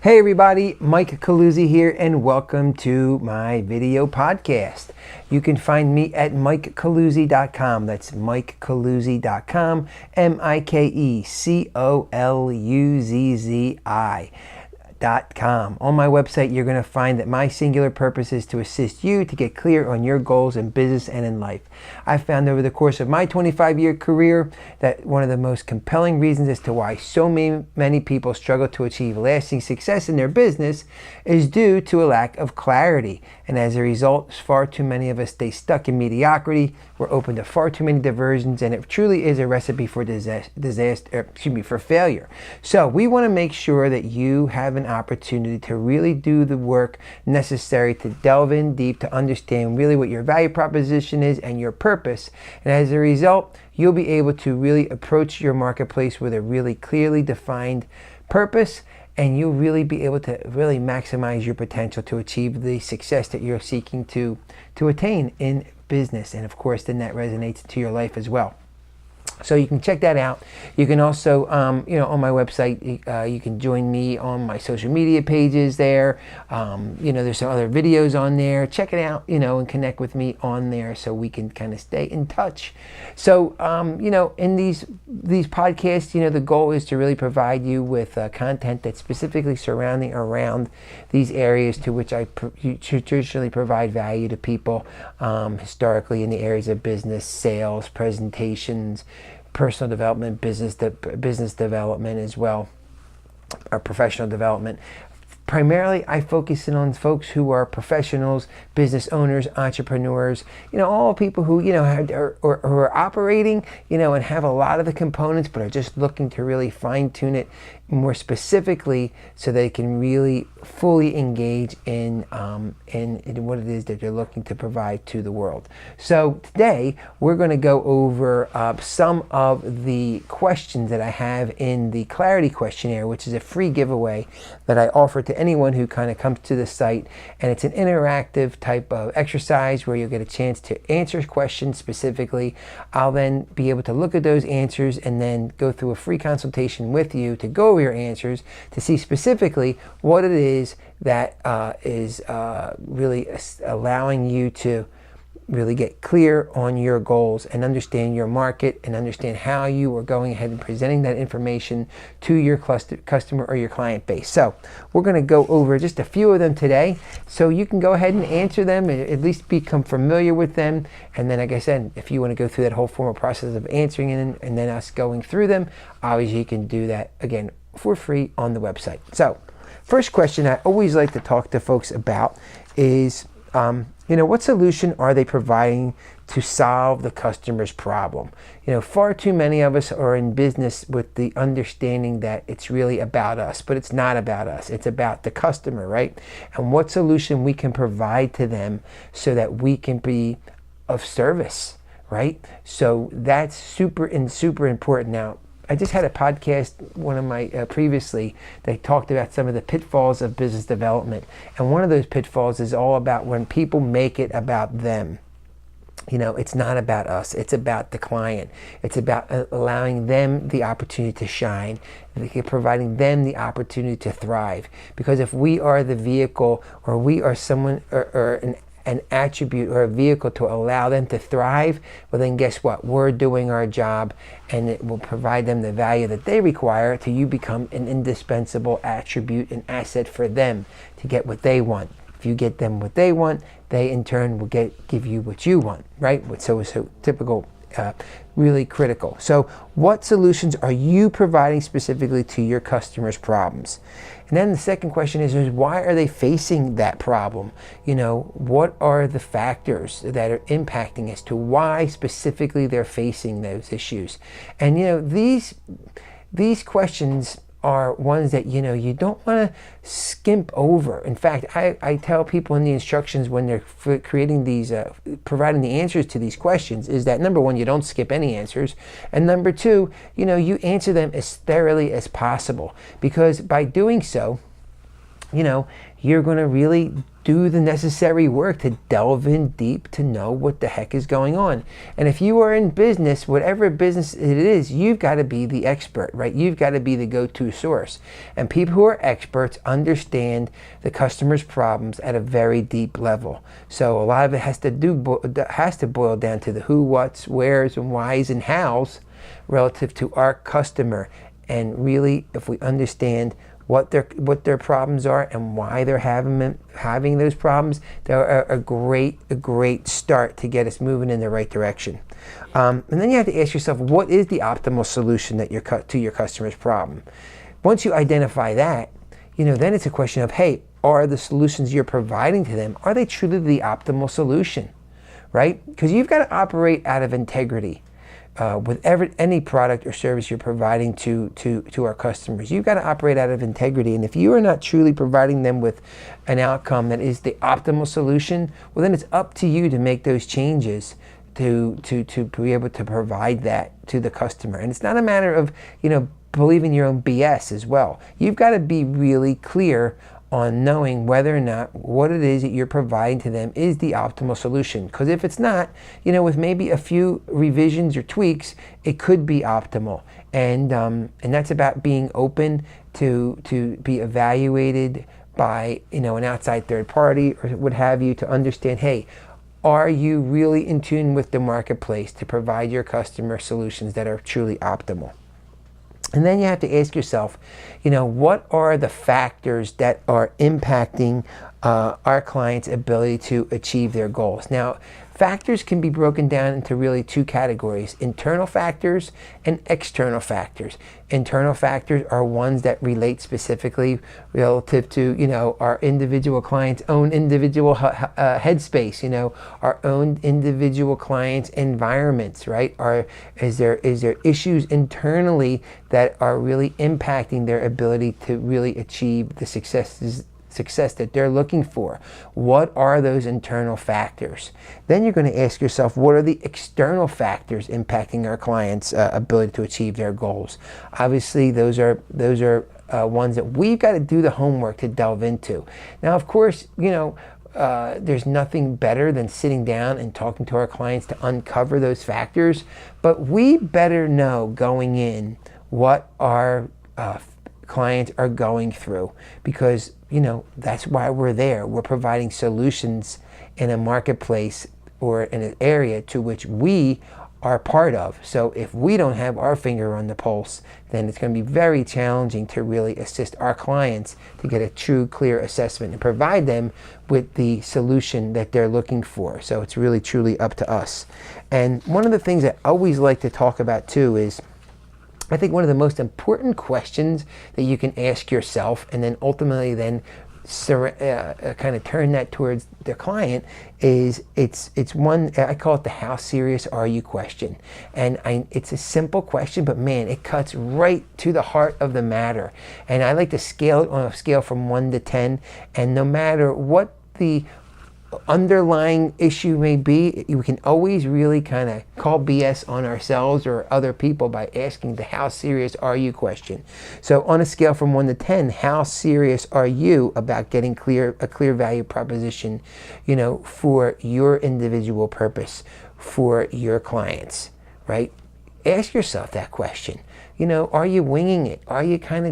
Hey everybody, Mike Caluzzi here and welcome to my video podcast. You can find me at MikeCaluzzi.com. That's MikeCaluzzi.com, MikeCaluzzi.com. On my website, you're going to find that my singular purpose is to assist you to get clear on your goals in business and in life. I found over the course of my 25-year career that one of the most compelling reasons as to why so many people struggle to achieve lasting success in their business is due to a lack of clarity. And as a result, far too many of us stay stuck in mediocrity. We're open to far too many diversions, and it truly is a recipe for for failure. So we want to make sure that you have an opportunity to really do the work necessary to delve in deep to understand really what your value proposition is and your purpose. And as a result, you'll be able to really approach your marketplace with a really clearly defined purpose, and you'll really be able to really maximize your potential to achieve the success that you're seeking to attain in business. And of course, then that resonates to your life as well. So you can check that out. You can also, on my website, you can join me on my social media pages there. There's some other videos on there. Check it out, and connect with me on there so we can kind of stay in touch. So, in these podcasts, the goal is to really provide you with content that's specifically surrounding around these areas to which I traditionally provide value to people historically in the areas of business, sales, presentations, personal development, business development as well, or professional development. Primarily, I focus in on folks who are professionals, business owners, entrepreneurs, all people who, are operating, and have a lot of the components, but are just looking to really fine tune it more specifically so they can really fully engage in what it is that they're looking to provide to the world. So today, we're going to go over some of the questions that I have in the Clarity Questionnaire, which is a free giveaway that I offer to anyone who kind of comes to the site. And it's an interactive type of exercise where you'll get a chance to answer questions specifically. I'll then be able to look at those answers and then go through a free consultation with you to go over your answers to see specifically what it is that is really allowing you to really get clear on your goals and understand your market and understand how you are going ahead and presenting that information to your customer or your client base. So we're going to go over just a few of them today so you can go ahead and answer them and at least become familiar with them. And then, like I said, if you want to go through that whole formal process of answering it and then us going through them, obviously you can do that again for free on the website. So first question I always like to talk to folks about is what solution are they providing to solve the customer's problem? Far too many of us are in business with the understanding that it's really about us, but it's not about us. It's about the customer, right? And what solution we can provide to them so that we can be of service, right? So that's super important. Now, I just had a podcast, one of my previously, that talked about some of the pitfalls of business development. And one of those pitfalls is all about when people make it about them. It's not about us. It's about the client. It's about allowing them the opportunity to shine, providing them the opportunity to thrive. Because if we are the vehicle, or we are someone, or an attribute or a vehicle to allow them to thrive, well then guess what? We're doing our job, and it will provide them the value that they require to you become an indispensable attribute and asset for them to get what they want. If you get them what they want, they in turn will give you what you want, right? So it's so typical, really critical. So what solutions are you providing specifically to your customers' problems? And then the second question is why are they facing that problem? What are the factors that are impacting as to why specifically they're facing those issues? And these questions are ones that you don't want to skimp over. In fact, I tell people in the instructions when they're creating these, providing the answers to these questions, is that number one, you don't skip any answers, and number two, you answer them as thoroughly as possible, because by doing so, you know, you're going to really do the necessary work to delve in deep to know what the heck is going on. And if you are in business, whatever business it is, you've got to be the expert, right? You've got to be the go-to source. And people who are experts understand the customer's problems at a very deep level. So a lot of it has to boil down to the who, what's, where's, and why's, and how's relative to our customer. And really, if we understand what their problems are and why they're having those problems, they're a great start to get us moving in the right direction. And then you have to ask yourself, what is the optimal solution that to your customer's problem? Once you identify that, then it's a question of, hey, are the solutions you're providing to them, are they truly the optimal solution, right? Because you've got to operate out of integrity. With any product or service you're providing to our customers, you've got to operate out of integrity. And if you are not truly providing them with an outcome that is the optimal solution, well, then it's up to you to make those changes to be able to provide that to the customer. And it's not a matter of believing your own BS as well. You've got to be really clear on knowing whether or not what it is that you're providing to them is the optimal solution. Because if it's not, with maybe a few revisions or tweaks, it could be optimal. And that's about being open to be evaluated by an outside third party or what have you, to understand, hey, are you really in tune with the marketplace to provide your customer solutions that are truly optimal? And then you have to ask yourself, what are the factors that are impacting our clients' ability to achieve their goals? Now, factors can be broken down into really two categories: internal factors and external factors. Internal factors are ones that relate specifically relative to, our individual client's own individual headspace, our own individual client's environments, right? Is there issues internally that are really impacting their ability to really achieve the success that they're looking for? What are those internal factors? Then you're going to ask yourself, what are the external factors impacting our clients' ability to achieve their goals? Obviously, those are ones that we've got to do the homework to delve into. Now, of course, there's nothing better than sitting down and talking to our clients to uncover those factors, but we better know going in what our clients are going through, because that's why we're there. We're providing solutions in a marketplace or in an area to which we are part of. So if we don't have our finger on the pulse, then it's going to be very challenging to really assist our clients to get a true, clear assessment and provide them with the solution that they're looking for. So it's really, truly up to us. And one of the things I always like to talk about too is, I think one of the most important questions that you can ask yourself, and then ultimately then kind of turn that towards the client, is it's one, I call it the how serious are you question. And it's a simple question, but man, it cuts right to the heart of the matter. And I like to scale it on a scale from 1 to 10, and no matter what the underlying issue may be, we can always really kind of call BS on ourselves or other people by asking the how serious are you question. So on a scale from 1 to 10, how serious are you about getting a clear value proposition, for your individual purpose, for your clients, right? Ask yourself that question. Are you winging it? Are you kind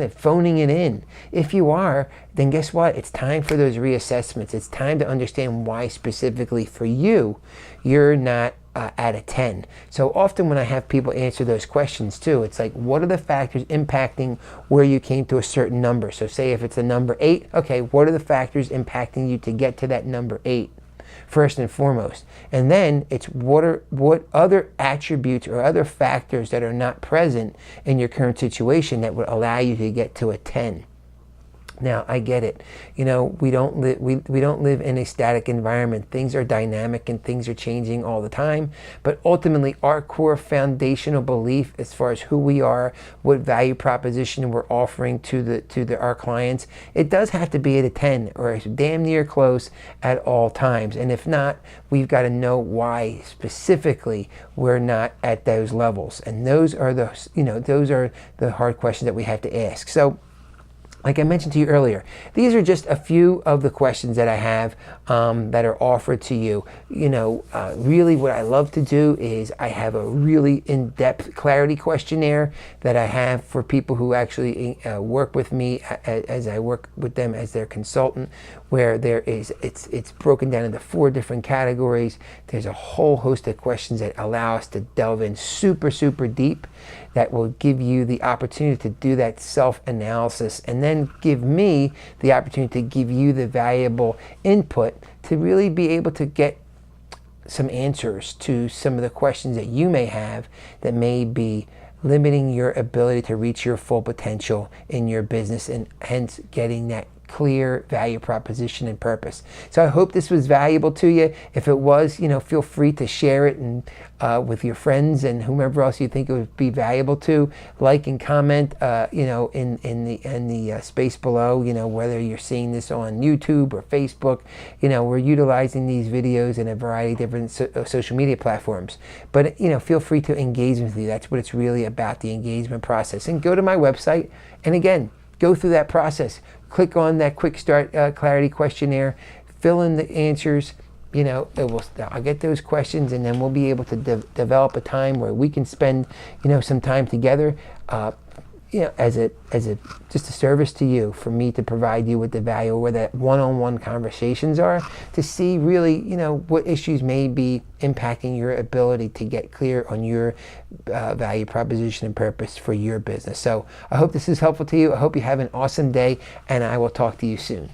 of phoning it in? If you are, then guess what? It's time for those reassessments. It's time to understand why specifically for you, you're not at a 10. So often when I have people answer those questions too, it's like, what are the factors impacting where you came to a certain number? So say if it's a number 8, okay, what are the factors impacting you to get to that number 8? First and foremost. And then it's what other attributes or other factors that are not present in your current situation that would allow you to get to a 10. Now, I get it. We don't live in a static environment. Things are dynamic and things are changing all the time. But ultimately, our core foundational belief as far as who we are, what value proposition we're offering to our clients, it does have to be at a 10 or damn near close at all times. And if not, we've got to know why specifically we're not at those levels. And those are the hard questions that we have to ask. So Like I mentioned to you earlier, these are just a few of the questions that I have that are offered to you. Really what I love to do is I have a really in-depth clarity questionnaire that I have for people who actually work with me as I work with them as their consultant, where it's broken down into 4 different categories. There's a whole host of questions that allow us to delve in super, super deep that will give you the opportunity to do that self-analysis and then give me the opportunity to give you the valuable input to really be able to get some answers to some of the questions that you may have that may be limiting your ability to reach your full potential in your business, and hence getting that clear value proposition and purpose. So I hope this was valuable to you. If it was, feel free to share it and with your friends and whomever else you think it would be valuable to. Like and comment, in the space below. Whether you're seeing this on YouTube or Facebook. We're utilizing these videos in a variety of different social media platforms. But feel free to engage with me. That's what it's really about, the engagement process. And go to my website, and again, go through that process. Click on that quick start clarity questionnaire, fill in the answers. I'll get those questions, and then we'll be able to develop a time where we can spend, some time together, as just a service to you, for me to provide you with the value where that one-on-one conversations are, to see really, what issues may be impacting your ability to get clear on your value proposition and purpose for your business. So I hope this is helpful to you. I hope you have an awesome day, and I will talk to you soon.